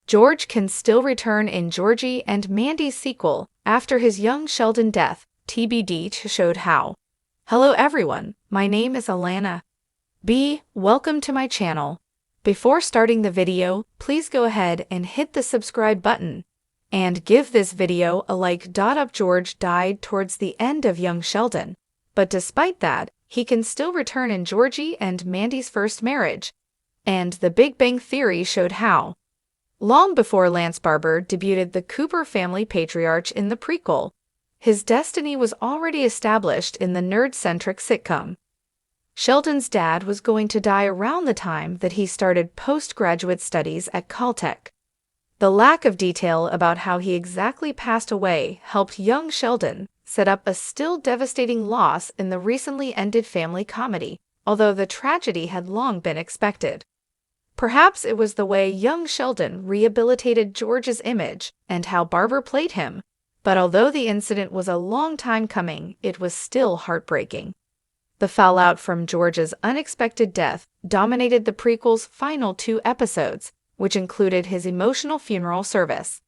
George can still return in Georgie and Mandy's sequel after his young Sheldon death. TBBT showed how. Hello everyone, my name is Alana. Welcome to my channel. Before starting the video, please go ahead and hit the subscribe button and give this video a like. George died towards the end of young Sheldon, but despite that, he can still return in Georgie and Mandy's first marriage, and The Big Bang Theory showed how. Long before Lance Barber debuted the Cooper family patriarch in the prequel, his destiny was already established in the nerd-centric sitcom. Sheldon's dad was going to die around the time that he started postgraduate studies at Caltech. The lack of detail about how he exactly passed away helped young Sheldon set up a still devastating loss in the recently ended family comedy, although the tragedy had long been expected. Perhaps it was the way young Sheldon rehabilitated George's image and how Barber played him, but although the incident was a long time coming, it was still heartbreaking. The fallout from George's unexpected death dominated the prequel's final 2 episodes, which included his emotional funeral service.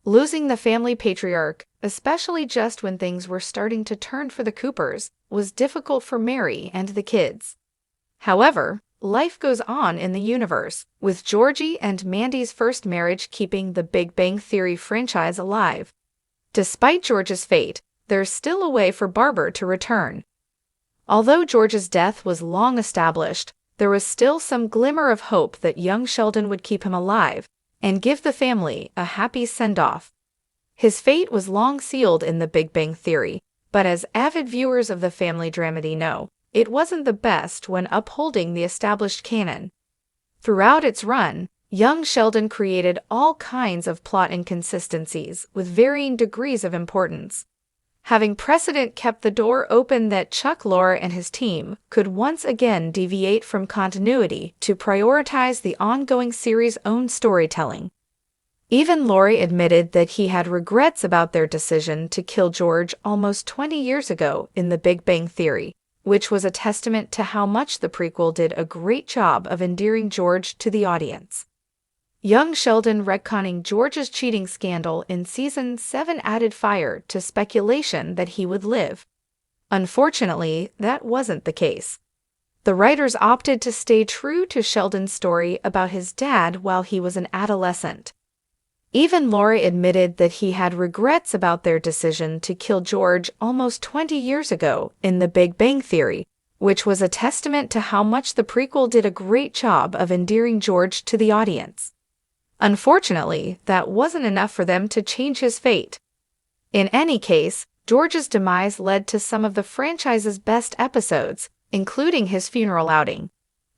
Losing the family patriarch, especially just when things were starting to turn for the Coopers, was difficult for Mary and the kids. However, life goes on in the universe, with Georgie and Mandy's first marriage keeping the Big Bang Theory franchise alive. Despite George's fate, there's still a way for Barber to return. Although George's death was long established, there was still some glimmer of hope that young Sheldon would keep him alive and give the family a happy send-off. His fate was long sealed in The Big Bang Theory, but as avid viewers of the family dramedy know, it wasn't the best when upholding the established canon. Throughout its run, young Sheldon created all kinds of plot inconsistencies with varying degrees of importance. Having precedent kept the door open that Chuck Lorre and his team could once again deviate from continuity to prioritize the ongoing series' own storytelling. Even Lorre admitted that he had regrets about their decision to kill George almost 20 years ago in The Big Bang Theory, which was a testament to how much the prequel did a great job of endearing George to the audience. Young Sheldon retconning George's cheating scandal in Season 7 added fire to speculation that he would live. Unfortunately, that wasn't the case. The writers opted to stay true to Sheldon's story about his dad while he was an adolescent. Even Lorre admitted that he had regrets about their decision to kill George almost 20 years ago in The Big Bang Theory, which was a testament to how much the prequel did a great job of endearing George to the audience. Unfortunately, that wasn't enough for them to change his fate. In any case, George's demise led to some of the franchise's best episodes, including his funeral outing.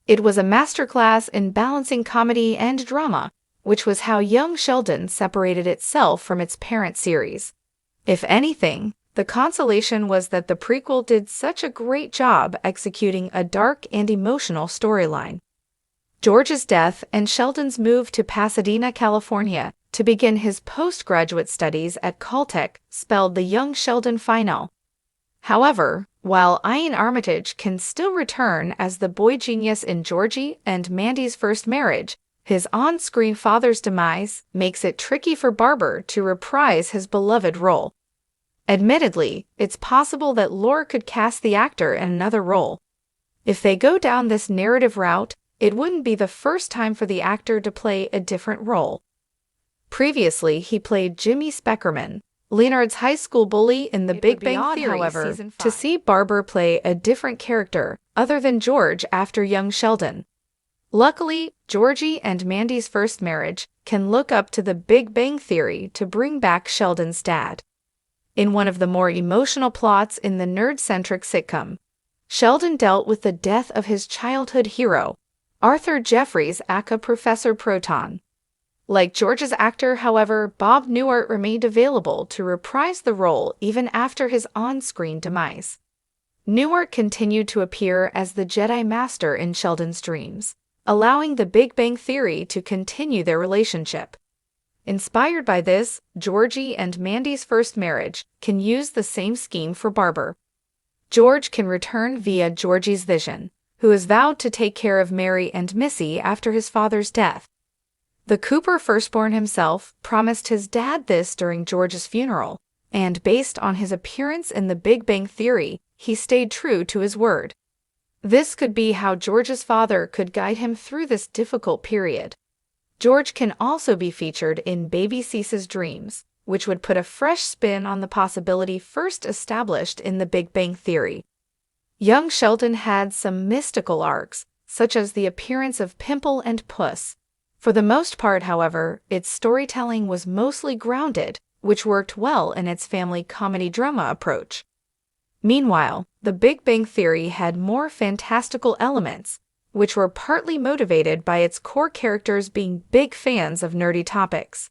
It was a masterclass in balancing comedy and drama, which was how young Sheldon separated itself from its parent series. If anything, the consolation was that the prequel did such a great job executing a dark and emotional storyline. George's death and Sheldon's move to Pasadena, California, to begin his postgraduate studies at Caltech spelled the young Sheldon final. However, while Ian Armitage can still return as the boy genius in Georgie and Mandy's first marriage, his on-screen father's demise makes it tricky for Barber to reprise his beloved role. Admittedly, it's possible that Lorre could cast the actor in another role. If they go down this narrative route, it wouldn't be the first time for the actor to play a different role. Previously, he played Jimmy Speckerman, Leonard's high school bully in The Big Bang Theory. However, to see Barber play a different character other than George after young Sheldon. Luckily, Georgie and Mandy's first marriage can look up to The Big Bang Theory to bring back Sheldon's dad. In one of the more emotional plots in the nerd-centric sitcom, Sheldon dealt with the death of his childhood hero, Arthur Jeffries' aka Professor Proton. Like George's actor, however, Bob Newhart remained available to reprise the role even after his on-screen demise. Newhart continued to appear as the Jedi Master in Sheldon's dreams, allowing The Big Bang Theory to continue their relationship. Inspired by this, Georgie and Mandy's first marriage can use the same scheme for Barber. George can return via Georgie's vision, who has vowed to take care of Mary and Missy after his father's death. The Cooper firstborn himself promised his dad this during George's funeral, and based on his appearance in The Big Bang Theory, he stayed true to his word. This could be how George's father could guide him through this difficult period. George can also be featured in Baby Cease's dreams, which would put a fresh spin on the possibility first established in The Big Bang Theory. Young Sheldon had some mystical arcs, such as the appearance of Pimple and Puss. For the most part, however, its storytelling was mostly grounded, which worked well in its family comedy drama approach. Meanwhile, The Big Bang Theory had more fantastical elements, which were partly motivated by its core characters being big fans of nerdy topics.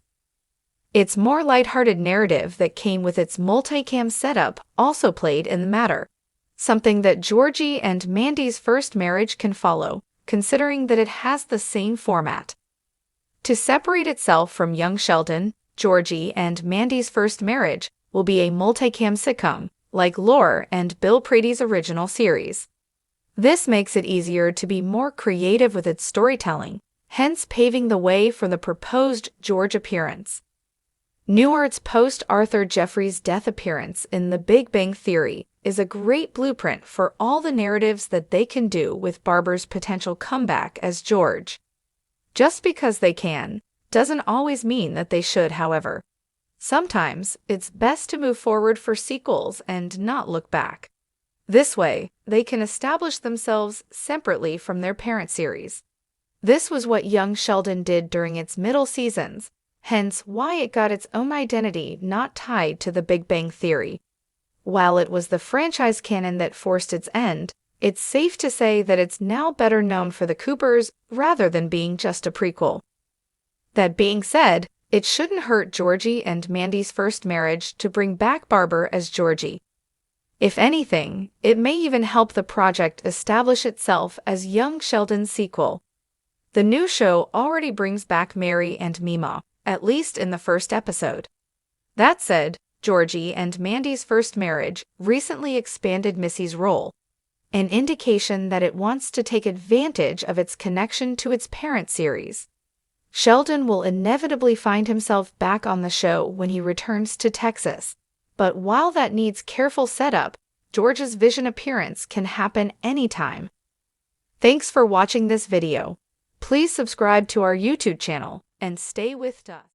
Its more lighthearted narrative that came with its multicam setup also played in the matter, something that Georgie and Mandy's first marriage can follow, considering that it has the same format. To separate itself from Young Sheldon, Georgie and Mandy's first marriage will be a multicam sitcom, like Lore and Bill Prady's original series. This makes it easier to be more creative with its storytelling, hence paving the way for the proposed George appearance. Newart's post-Arthur Jeffries' death appearance in The Big Bang Theory is a great blueprint for all the narratives that they can do with Barber's potential comeback as George. Just because they can, doesn't always mean that they should, however. Sometimes, it's best to move forward for sequels and not look back. This way, they can establish themselves separately from their parent series. This was what Young Sheldon did during its middle seasons, hence why it got its own identity not tied to The Big Bang Theory. While it was the franchise canon that forced its end, it's safe to say that it's now better known for the Coopers rather than being just a prequel. That being said, it shouldn't hurt Georgie and Mandy's first marriage to bring back Barber as Georgie. If anything, it may even help the project establish itself as Young Sheldon's sequel. The new show already brings back Mary and Mima, at least in the first episode. That said, Georgie and Mandy's first marriage recently expanded Missy's role, an indication that it wants to take advantage of its connection to its parent series. Sheldon will inevitably find himself back on the show when he returns to Texas, but while that needs careful setup, George's vision appearance can happen anytime. Thanks for watching this video. Please subscribe to our YouTube channel and stay with us.